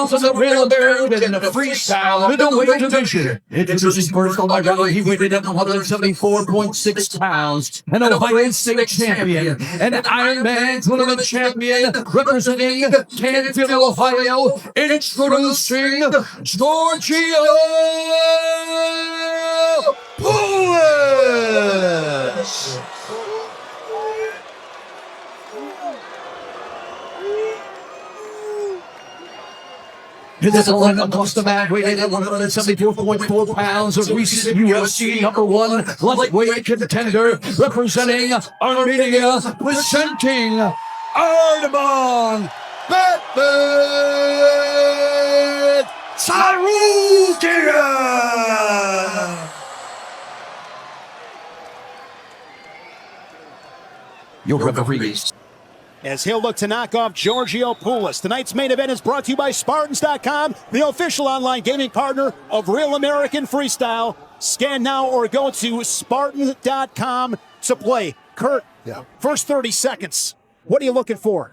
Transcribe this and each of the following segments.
pounds of the real bird in the freestyle middleweight division. Introducing first on my gallery, he weighed in at 174.6 pounds. An Ohio State champion, an Ironman tournament champion, representing Canfield, Ohio. Introducing Georgio Poullas. This is a one across the mat, weighing at 174.4 pounds of recent UFC #1 lightweight contender, representing Armenia, presenting Arman Tsarukyan. Your referees. As he'll look to knock off Georgio Poullas. Tonight's main event is brought to you by Spartans.com, the official online gaming partner of Real American Freestyle. Scan now or go to Spartans.com to play. Kurt, first 30 seconds. What are you looking for?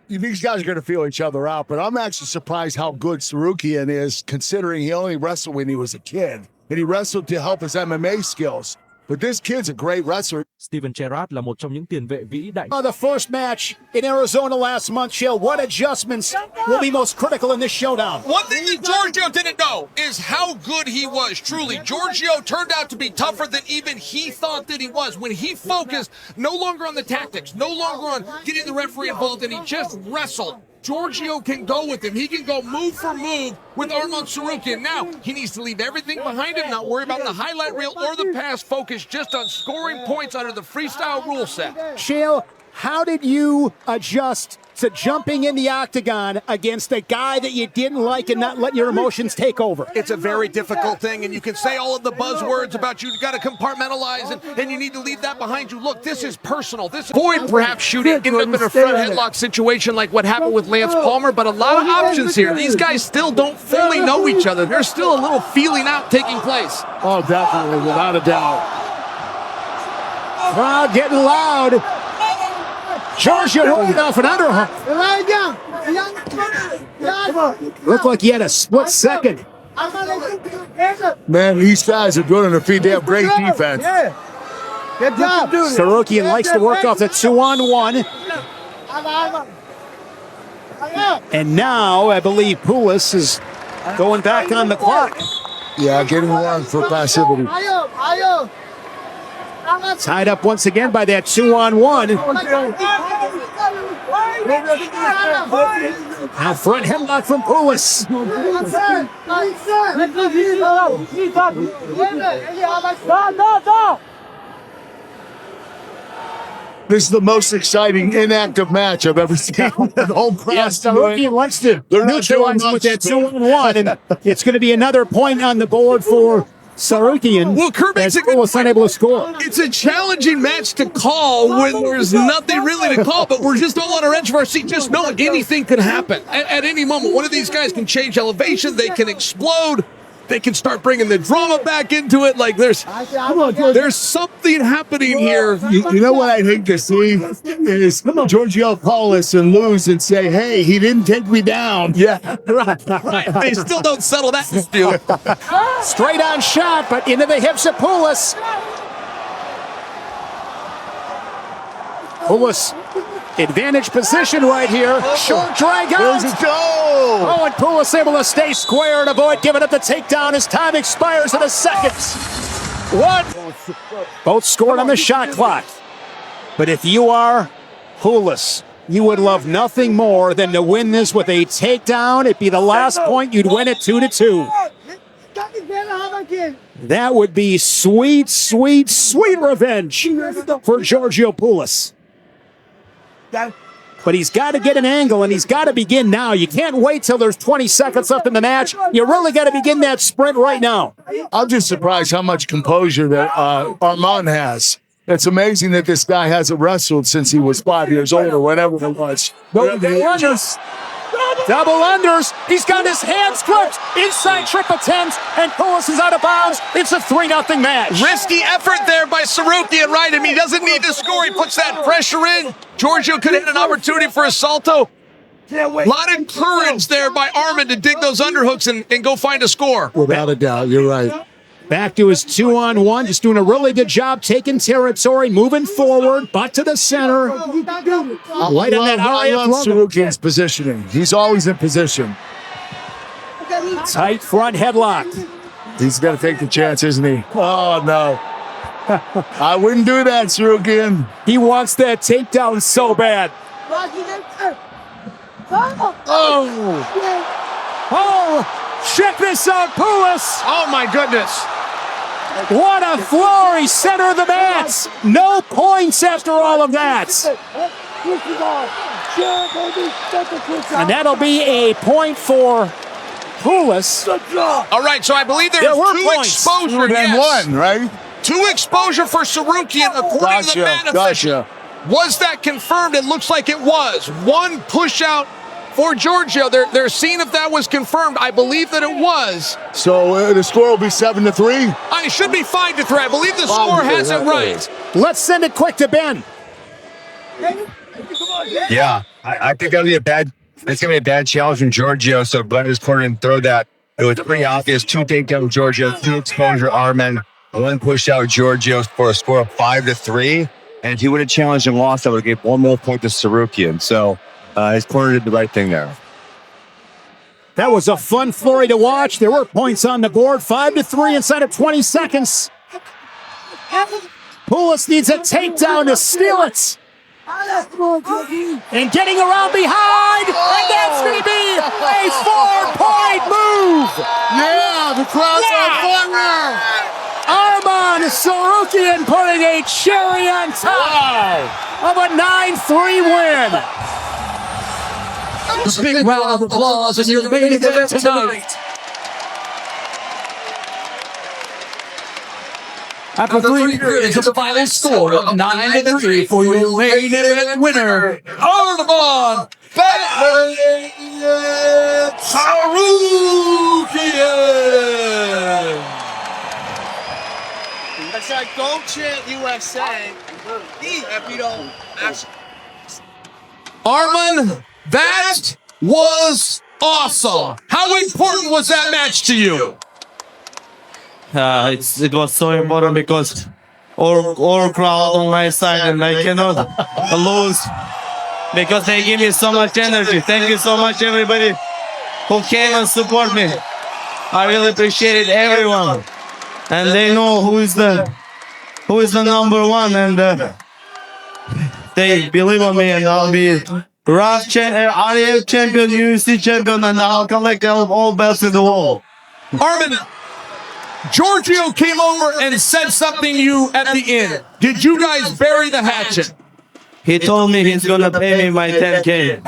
These guys are going to feel each other out, but I'm actually surprised how good Tsarukyan is, considering he only wrestled when he was a kid. And he wrestled to help his MMA skills. But this kid's a great wrestler. Steven Gerrard là một trong những tiền vệ vĩ đại. The first match in Arizona last month, Chill. What adjustments will be most critical in this showdown? One thing that Georgio didn't know is how good he was, truly. Georgio turned out to be tougher than even he thought that he was. When he focused no longer on the tactics, no longer on getting the referee involved, and he just wrestled. Georgio can go with him. He can go move for move with Arman Tsarukyan. Now, he needs to leave everything behind him, not worry about the highlight reel or the pass, focus just on scoring points under the freestyle rule set. Shale, how did you adjust to jumping in the octagon against a guy that you didn't like and not let your emotions take over? It's a very difficult thing, and you can say all of the buzzwords about you got to compartmentalize, and you need to leave that behind you. Look, this is personal. This avoid perhaps shooting, end up in a front headlock situation like what happened with Lance Palmer, but a lot of options here. These guys still don't fully know each other. There's still a little feeling out taking place. Oh, definitely, without a doubt. Crowd getting loud. Georgio holding off an underhook. Looked like he had a split second. Man, these guys are doing a pretty damn great defense. Good job. Tsarukyan likes to work off the 2-on-1. And now I believe Poullas is going back on the clock. Yeah, getting one for passivity. Tied up once again by that 2-on-1. Now front headlock from Poullas. This is the most exciting inactive match I've ever seen. The whole crowd. Yes, Tsarukyan wants to neutralize with that 2-on-1, and it's going to be another point on the board for Tsarukyan. Well, Kurt makes it was unable to score. It's a challenging match to call when there's nothing really to call, but we're just all on our edge of our seat. Just know anything can happen at any moment. One of these guys can change elevation. They can explode. They can start bringing the drama back into it. Like there's something happening here. You know what I'd hate to see is Georgio Poullas and lose and say, hey, he didn't take me down. Yeah, right. They still don't settle that dispute. Straight on shot, but into the hips of Poullas. Poullas, advantage position right here. Short drag out. There's a goal. Oh, and Poullas able to stay square and avoid giving up the takedown as time expires in a second. One. Both scored on the shot clock. But if you are Poullas, you would love nothing more than to win this with a takedown. It'd be the last point. You'd win it 2-2. That would be sweet, sweet, sweet revenge for Georgio Poullas. But he's got to get an angle, and he's got to begin now. You can't wait till there's 20 seconds left in the match. You really got to begin that sprint right now. I'm just surprised how much composure that Arman has. It's amazing that this guy hasn't wrestled since he was 5 years old or whatever it was. Double unders. He's got his hands gripped. Inside triple tens, and Poullas is out of bounds. It's a 3-0 match. Risky effort there by Tsarukyan, right? I mean, he doesn't need to score. He puts that pressure in. Giorgio could hit an opportunity for a salto. lot of courage there by Arman to dig those underhooks and go find a score. Without a doubt, you're right. Back to his 2-on-1, just doing a really good job taking territory, moving forward, butt to the center. Right on that I love RAF logo. Tsarukyan's positioning. He's always in position. Tight front headlock. He's got to take the chance, isn't he? Oh, no. I wouldn't do that, Tsarukyan. He wants that takedown so bad. Oh, check this out, Poullas. Oh, my goodness. What a floor. Center of the mats. No points after all of that. And that'll be a point for Poullas. All right, so I believe there There was were 2 points. exposure. And Yes. one, right? 2 exposure for Tsarukyan according to the manifest. Gotcha. Was that confirmed? It looks like it was. 1 push out for Georgio. They're seeing if that was confirmed. I believe that it was. So the score will be 7-3. It should be 5-3. I believe the score has it right. Let's send it quick to Ben. Yeah, I think that'll be it's gonna be a bad challenge from Georgio. So Glenn is corner and throw that. It was pretty obvious. 2 takedown Georgio, 2 exposure Arman, 1 push out Georgio for a score of 5-3. And if he would have challenged and lost, I would have gave 1 more point to Tsarukyan. So his corner did the right thing there. That was a fun flurry to watch. There were points on the board. 5-3 inside of 20 seconds. Poullas needs a takedown to steal it. And getting around behind. And that's going to be a 4-point move. Yeah, the crowd's on fire. Arman Tsarukyan putting a cherry on top of a 9-3 win. A big round of applause as your main event tonight. After 3 periods of the final score of 9-3 for your main event winner, Arman Tsarukyan. It's like, don't chant USA if you don't actually. Arman, that was awesome. How important was that match to you? It was so important because all crowd on my side and I cannot lose because they give me so much energy. Thank you so much, everybody who came and support me. I really appreciate everyone, and they know who is the number one, and they believe on me, and I'll be RAF champion, UFC champion, and I'll collect all belts in the world. Arman, Georgio came over and said something to you at the end. Did you guys bury the hatchet? He told me he's gonna pay me my 10K.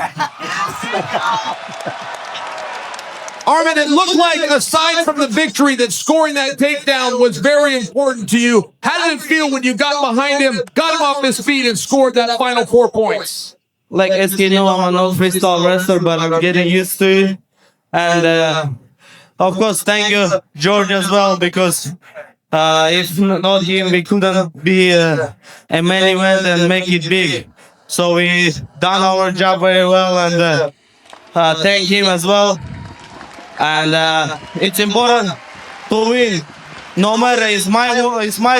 Arman, it looked like, aside from the victory, that scoring that takedown was very important to you. How did it feel when you got behind him, got him off his feet, and scored that final 4 points? Like, as you know, I'm an old freestyle wrestler, but I'm getting used to it. And, of course, thank you, George, as well, because if not him, we couldn't be a main event and make it big. So we done our job very well, and thank him as well. And it's important to win. No matter, it's my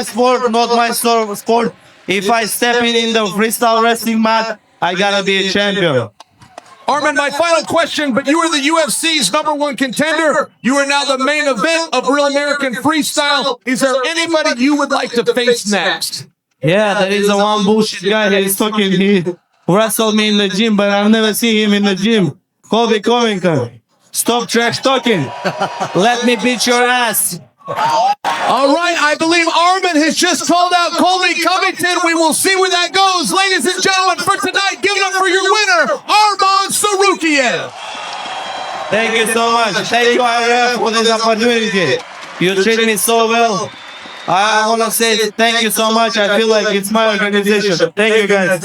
sport, not my sport. If I step in the freestyle wrestling mat, I gotta be a champion. Arman, my final question, but you are the UFC's #1 contender. You are now the main event of Real American Freestyle. Is there anybody you would like to face next? Yeah, there is a one bullshit guy. He's talking. He wrestled me in the gym, but I've never seen him in the gym. Colby Covington. Stop trash talking. Let me beat your ass. All right, I believe Arman has just called out Colby Covington. We will see where that goes. Ladies and gentlemen, for tonight, give it up for your winner, Arman Tsarukyan. Thank you so much. Thank you, RAF, for this opportunity. You treat me so well. I want to say thank you so much. I feel like it's my organization. Thank you, guys.